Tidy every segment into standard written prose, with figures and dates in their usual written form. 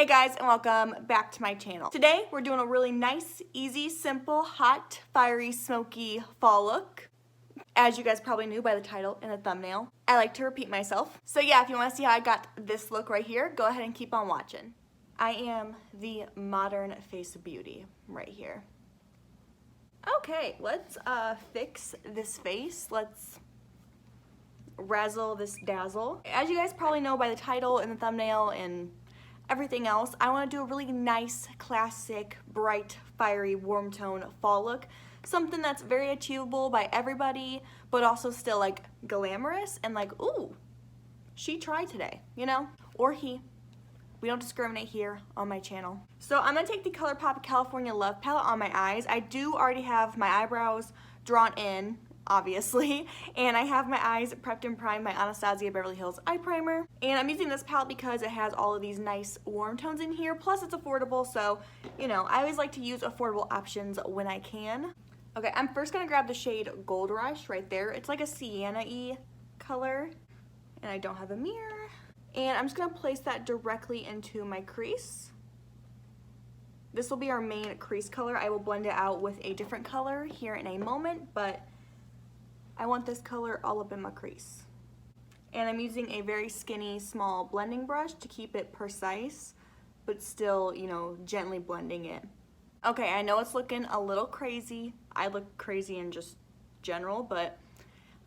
Hey guys, and welcome back to my channel. Today we're doing a really nice, easy, simple, hot, fiery, smoky fall look. As you guys probably knew by the title and the thumbnail, I like to repeat myself. So yeah, if you want to see how I got this look right here, go ahead and keep on watching. I am the modern face of beauty right here. Okay, let's fix this face. Let's razzle this dazzle. As you guys probably know by the title and the thumbnail and everything else, I want to do a really nice, classic, bright, fiery, warm tone fall look. Something that's very achievable by everybody, but also still like glamorous and like, ooh, she tried today, you know? Or he. We don't discriminate here on my channel. So I'm going to take the ColourPop California Love palette on my eyes. I do already have my eyebrows drawn in, obviously, and I have my eyes prepped and primed by Anastasia Beverly Hills Eye Primer. And I'm using this palette because it has all of these nice warm tones in here, plus it's affordable, so, you know, I always like to use affordable options when I can. Okay, I'm first going to grab the shade Gold Rush right there. It's like a sienna-y color, and I don't have a mirror. And I'm just going to place that directly into my crease. This will be our main crease color. I will blend it out with a different color here in a moment, but I want this color all up in my crease. And I'm using a very skinny, small blending brush to keep it precise, but still, you know, gently blending it. Okay, I know it's looking a little crazy. I look crazy in just general, but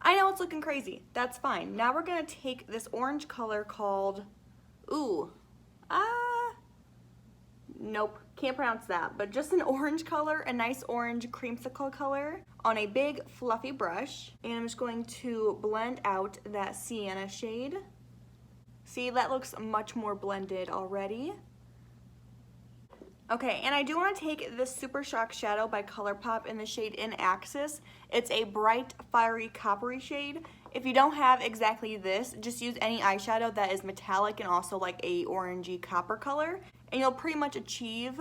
I know it's looking crazy. That's fine. Now we're gonna take this orange color called, nope, can't pronounce that, but just an orange color, a nice orange creamsicle color on a big fluffy brush. And I'm just going to blend out that sienna shade. See, that looks much more blended already. Okay, and I do want to take this Super Shock Shadow by ColourPop in the shade In Axis. It's a bright, fiery, coppery shade. If you don't have exactly this, just use any eyeshadow that is metallic and also like a orangey copper color, and you'll pretty much achieve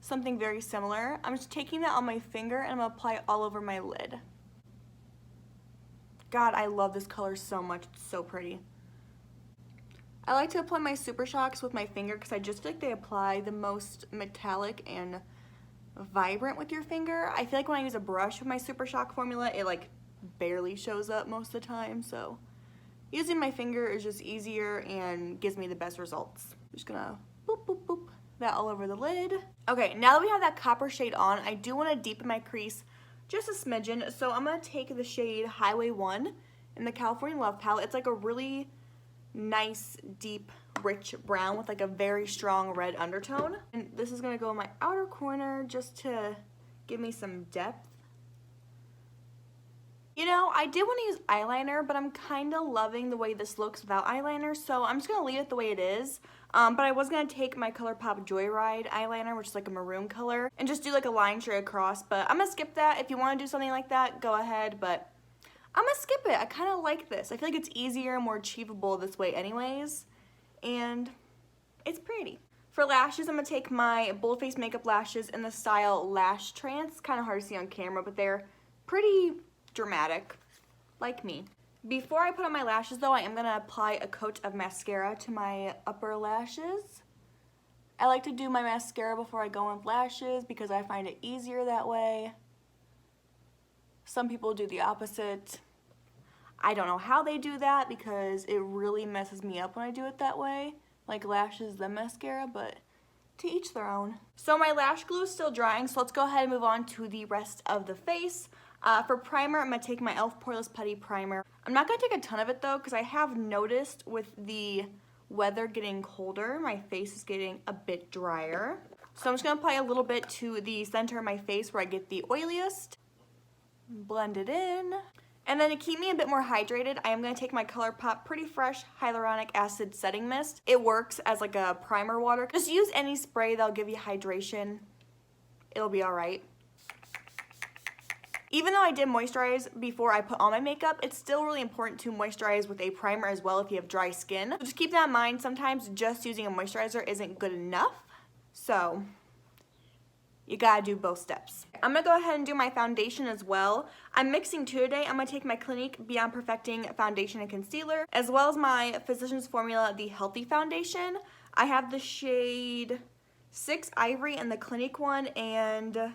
something very similar. I'm just taking that on my finger and I'm going to apply it all over my lid. God, I love this color so much. It's so pretty. I like to apply my Super Shocks with my finger because I just feel like they apply the most metallic and vibrant with your finger. I feel like when I use a brush with my Super Shock formula, it like barely shows up most of the time. So using my finger is just easier and gives me the best results. I'm just gonna boop, boop, boop that all over the lid. Okay, now that we have that copper shade on, I do want to deepen my crease just a smidgen. So I'm gonna take the shade Highway 1 in the California Love palette. It's like a really nice, deep, rich brown with like a very strong red undertone. And this is gonna go in my outer corner just to give me some depth. You know, I did want to use eyeliner, but I'm kind of loving the way this looks without eyeliner, so I'm just gonna leave it the way it is. But I was gonna take my ColourPop Joyride eyeliner, which is like a maroon color, and just do like a line straight across, but I'm gonna skip that. If you want to do something like that, go ahead, but I'm gonna skip it. I kind of like this. I feel like it's easier and more achievable this way anyways, and it's pretty. For lashes, I'm gonna take my Bold Face Makeup lashes in the style Lash Trance. Kind of hard to see on camera, but they're pretty dramatic, like me. Before I put on my lashes though, I am gonna apply a coat of mascara to my upper lashes. I like to do my mascara before I go on with lashes because I find it easier that way. Some people do the opposite. I don't know how they do that because it really messes me up when I do it that way. Like lashes then mascara, but to each their own. So my lash glue is still drying, so let's go ahead and move on to the rest of the face. For primer, I'm going to take my e.l.f. Poreless Putty Primer. I'm not going to take a ton of it though because I have noticed with the weather getting colder, my face is getting a bit drier. So I'm just going to apply a little bit to the center of my face where I get the oiliest. Blend it in. And then to keep me a bit more hydrated, I am going to take my ColourPop Pretty Fresh Hyaluronic Acid Setting Mist. It works as like a primer water. Just use any spray that'll give you hydration. It'll be alright. Even though I did moisturize before I put on my makeup, it's still really important to moisturize with a primer as well if you have dry skin. So just keep that in mind. Sometimes just using a moisturizer isn't good enough. So you gotta do both steps. I'm gonna go ahead and do my foundation as well. I'm mixing two today. I'm gonna take my Clinique Beyond Perfecting Foundation and Concealer, as well as my Physicians Formula, the Healthy Foundation. I have the shade 6 Ivory in the Clinique one and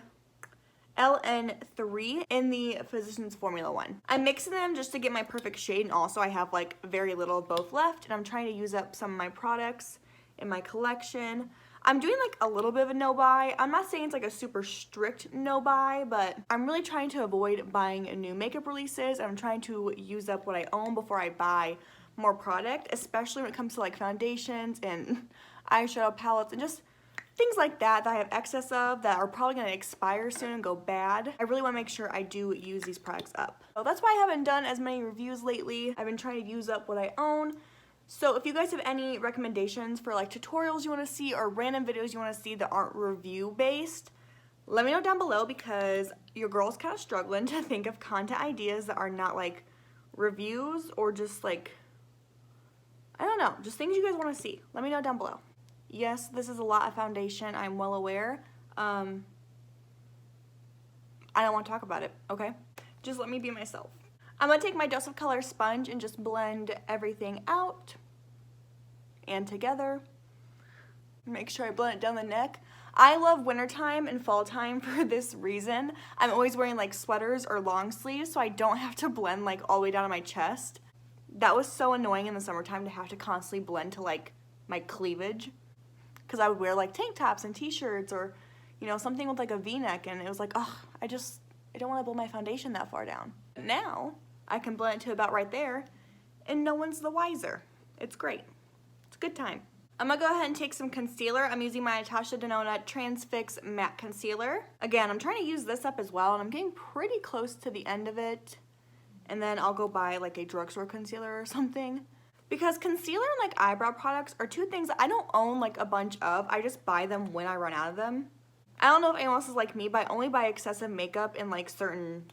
LN3 in the Physicians Formula one. I'm mixing them just to get my perfect shade, and also I have like very little of both left, and I'm trying to use up some of my products in my collection. I'm doing like a little bit of a no buy. I'm not saying it's like a super strict no buy, but I'm really trying to avoid buying new makeup releases. I'm trying to use up what I own before I buy more product, especially when it comes to like foundations and eyeshadow palettes and just things like that I have excess of that are probably going to expire soon and go bad. I really want to make sure I do use these products up. So that's why I haven't done as many reviews lately. I've been trying to use up what I own. So if you guys have any recommendations for like tutorials you want to see or random videos you want to see that aren't review based, let me know down below, because your girl's kind of struggling to think of content ideas that are not like reviews or just like, I don't know, just things you guys want to see. Let me know down below. Yes, this is a lot of foundation, I'm well aware. I don't want to talk about it, okay? Just let me be myself. I'm going to take my Dose of Color sponge and just blend everything out and together. Make sure I blend it down the neck. I love wintertime and fall time for this reason. I'm always wearing like sweaters or long sleeves, so I don't have to blend like all the way down to my chest. That was so annoying in the summertime to have to constantly blend to like my cleavage, because I would wear like tank tops and t-shirts or, you know, something with like a v-neck, and it was like, oh, I don't want to blend my foundation that far down. Now I can blend it to about right there and no one's the wiser. It's great. It's a good time. I'm gonna go ahead and take some concealer. I'm using my Natasha Denona Transfix Matte Concealer. Again, I'm trying to use this up as well, and I'm getting pretty close to the end of it. And then I'll go buy like a drugstore concealer or something. Because concealer and like eyebrow products are two things that I don't own like a bunch of. I just buy them when I run out of them. I don't know if anyone else is like me, but I only buy excessive makeup in like certain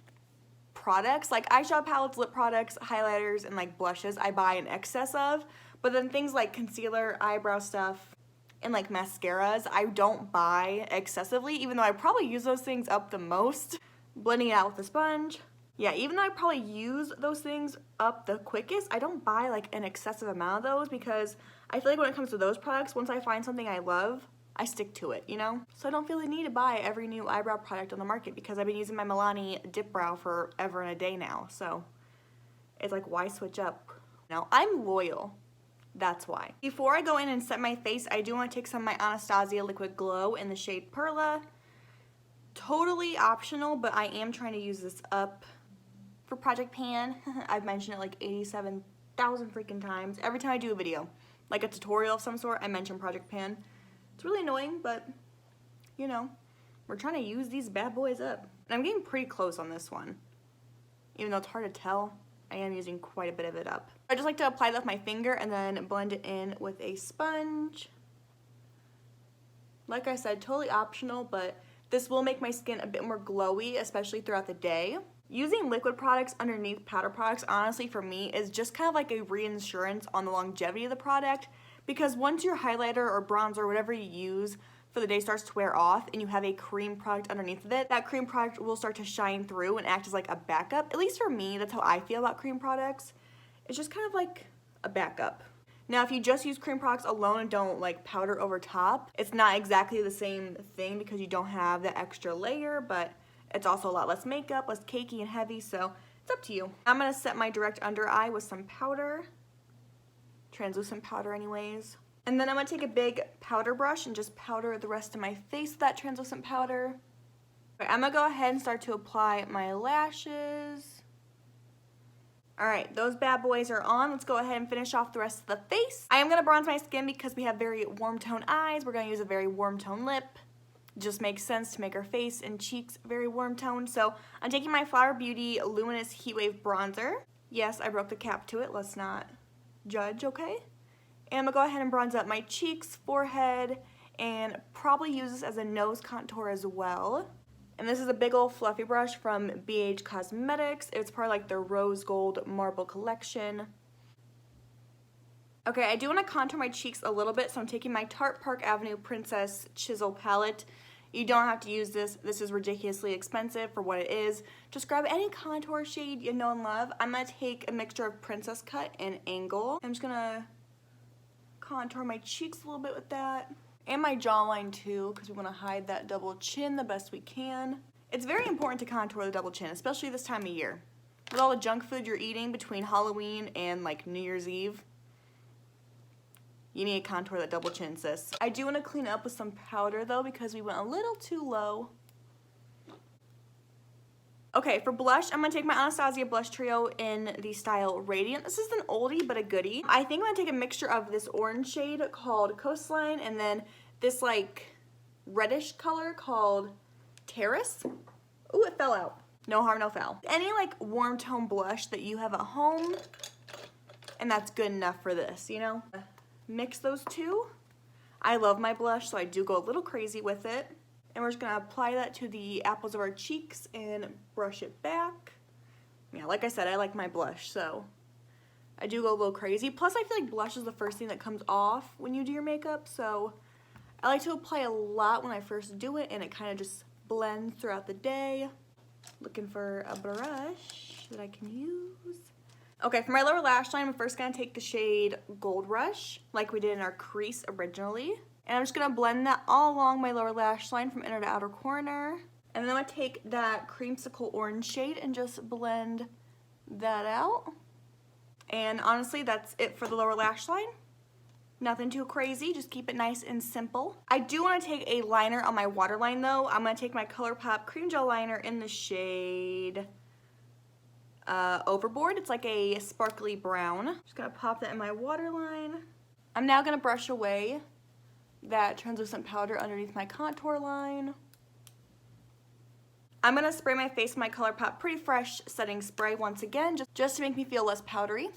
products. Like eyeshadow palettes, lip products, highlighters, and like blushes I buy in excess of. But then things like concealer, eyebrow stuff, and like mascaras, I don't buy excessively, even though I probably use those things up the most. Blending it out with a sponge. Yeah, even though I probably use those things up the quickest, I don't buy like an excessive amount of those, because I feel like when it comes to those products, once I find something I love, I stick to it, you know? So I don't feel the need to buy every new eyebrow product on the market, because I've been using my Milani Dip Brow forever and a day now. So it's like, why switch up? Now, I'm loyal. That's why. Before I go in and set my face, I do want to take some of my Anastasia Liquid Glow in the shade Perla. Totally optional, but I am trying to use this up for Project Pan. I've mentioned it like 87,000 freaking times. Every time I do a video, like a tutorial of some sort, I mention Project Pan. It's really annoying, but you know, we're trying to use these bad boys up. And I'm getting pretty close on this one. Even though it's hard to tell, I am using quite a bit of it up. I just like to apply that with my finger and then blend it in with a sponge. Like I said, totally optional, but this will make my skin a bit more glowy, especially throughout the day. Using liquid products underneath powder products, honestly, for me, is just kind of like a reinsurance on the longevity of the product, because once your highlighter or bronzer or whatever you use for the day starts to wear off and you have a cream product underneath of it, that cream product will start to shine through and act as like a backup. At least for me, that's how I feel about cream products. It's just kind of like a backup. Now, if you just use cream products alone and don't like powder over top, it's not exactly the same thing because you don't have that extra layer, but it's also a lot less makeup, less cakey and heavy, so it's up to you. I'm going to set my direct under eye with some powder, translucent powder anyways. And then I'm going to take a big powder brush and just powder the rest of my face with that translucent powder. Okay, I'm going to go ahead and start to apply my lashes. Alright, those bad boys are on. Let's go ahead and finish off the rest of the face. I am going to bronze my skin because we have very warm tone eyes. We're going to use a very warm tone lip. Just makes sense to make our face and cheeks very warm toned. So I'm taking my Flower Beauty Luminous Heatwave Bronzer. Yes, I broke the cap to it. Let's not judge, okay? And I'm going to go ahead and bronze up my cheeks, forehead, and probably use this as a nose contour as well. And this is a big old fluffy brush from BH Cosmetics. It's part of like the Rose Gold Marble Collection. Okay, I do want to contour my cheeks a little bit, so I'm taking my Tarte Park Avenue Princess Chisel Palette. You don't have to use this. This is ridiculously expensive for what it is. Just grab any contour shade you know and love. I'm going to take a mixture of Princess Cut and Angle. I'm just going to contour my cheeks a little bit with that. And my jawline too, because we want to hide that double chin the best we can. It's very important to contour the double chin, especially this time of year. With all the junk food you're eating between Halloween and like New Year's Eve, you need to contour that double chin, sis. I do want to clean up with some powder though, because we went a little too low. Okay, for blush, I'm going to take my Anastasia blush trio in the style Radiant. This is an oldie but a goodie. I think I'm going to take a mixture of this orange shade called Coastline and then this like reddish color called Terrace. Ooh, it fell out. No harm, no foul. Any like warm tone blush that you have at home, and that's good enough for this, you know? Mix those two. I love my blush, so I do go a little crazy with it. And we're just gonna apply that to the apples of our cheeks and brush it back. Yeah, like I said, I like my blush, so I do go a little crazy. Plus, I feel like blush is the first thing that comes off when you do your makeup, so I like to apply a lot when I first do it, and it kind of just blends throughout the day. Looking for a brush that I can use. Okay, for my lower lash line, I'm first gonna take the shade Gold Rush, like we did in our crease originally. And I'm just gonna blend that all along my lower lash line from inner to outer corner. And then I'm gonna take that creamsicle orange shade and just blend that out. And honestly, that's it for the lower lash line. Nothing too crazy, just keep it nice and simple. I do wanna take a liner on my waterline though. I'm gonna take my ColourPop Cream Gel Liner in the shade Overboard. It's like a sparkly brown. Just gonna pop that in my waterline. I'm now gonna brush away that translucent powder underneath my contour line. I'm gonna spray my face with my ColourPop Pretty Fresh setting spray once again, just to make me feel less powdery.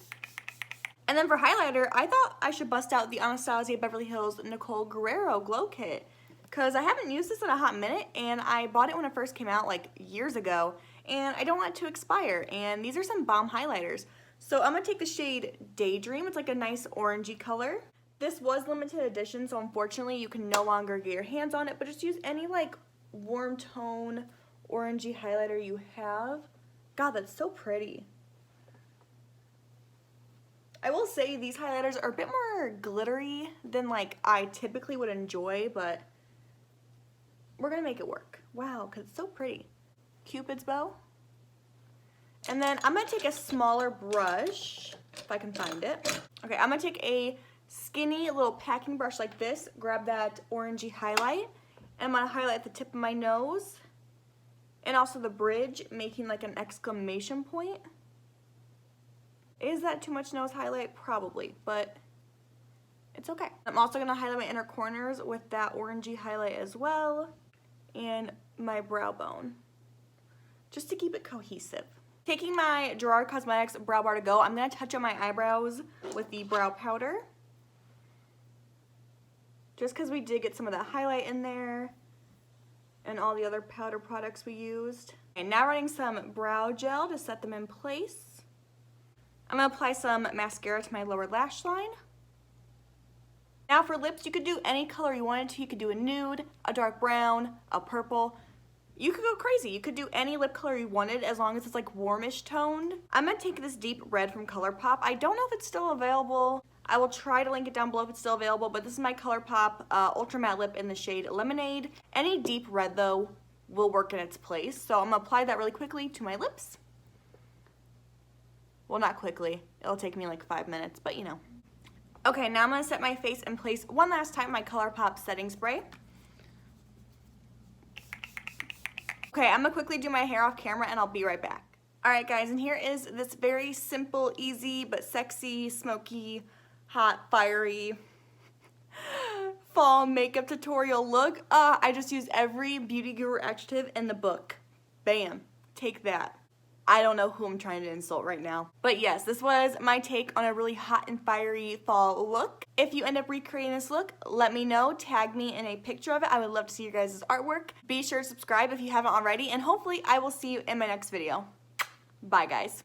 And then for highlighter, I thought I should bust out the Anastasia Beverly Hills Nicole Guerrero Glow Kit, because I haven't used this in a hot minute, and I bought it when it first came out like years ago, and I don't want it to expire, and these are some bomb highlighters. So I'm gonna take the shade Daydream. It's like a nice orangey color. This was limited edition, so unfortunately you can no longer get your hands on it, but just use any like warm tone orangey highlighter you have. God, that's so pretty. I will say these highlighters are a bit more glittery than like I typically would enjoy, but we're gonna make it work. Wow, because it's so pretty. Cupid's bow. And then I'm gonna take a smaller brush, if I can find it. Okay, I'm gonna take a skinny little packing brush like this, grab that orangey highlight, and I'm gonna highlight the tip of my nose and also the bridge, making like an exclamation point. Is that too much nose highlight? Probably, but it's okay. I'm also gonna highlight my inner corners with that orangey highlight as well, and my brow bone, just to keep it cohesive. Taking my Gerard Cosmetics Brow Bar to Go, I'm gonna touch up my eyebrows with the brow powder, just because we did get some of that highlight in there and all the other powder products we used. And now running some brow gel to set them in place. I'm gonna apply some mascara to my lower lash line. Now for lips, you could do any color you wanted to. You could do a nude, a dark brown, a purple. You could go crazy. You could do any lip color you wanted as long as it's like warmish toned. I'm gonna take this deep red from ColourPop. I don't know if it's still available. I will try to link it down below if it's still available, but this is my ColourPop Ultra Matte Lip in the shade Lemonade. Any deep red though will work in its place. So I'm gonna apply that really quickly to my lips. Well, not quickly. It'll take me like 5 minutes, but you know. Okay, now I'm gonna set my face in place one last time, my ColourPop setting spray. Okay, I'm gonna quickly do my hair off camera and I'll be right back. All right guys, and here is this very simple, easy, but sexy, smoky, hot, fiery fall makeup tutorial look. I just used every beauty guru adjective in the book. Bam, take that. I don't know who I'm trying to insult right now. But yes, this was my take on a really hot and fiery fall look. If you end up recreating this look, let me know. Tag me in a picture of it. I would love to see your guys' artwork. Be sure to subscribe if you haven't already, and hopefully I will see you in my next video. Bye guys.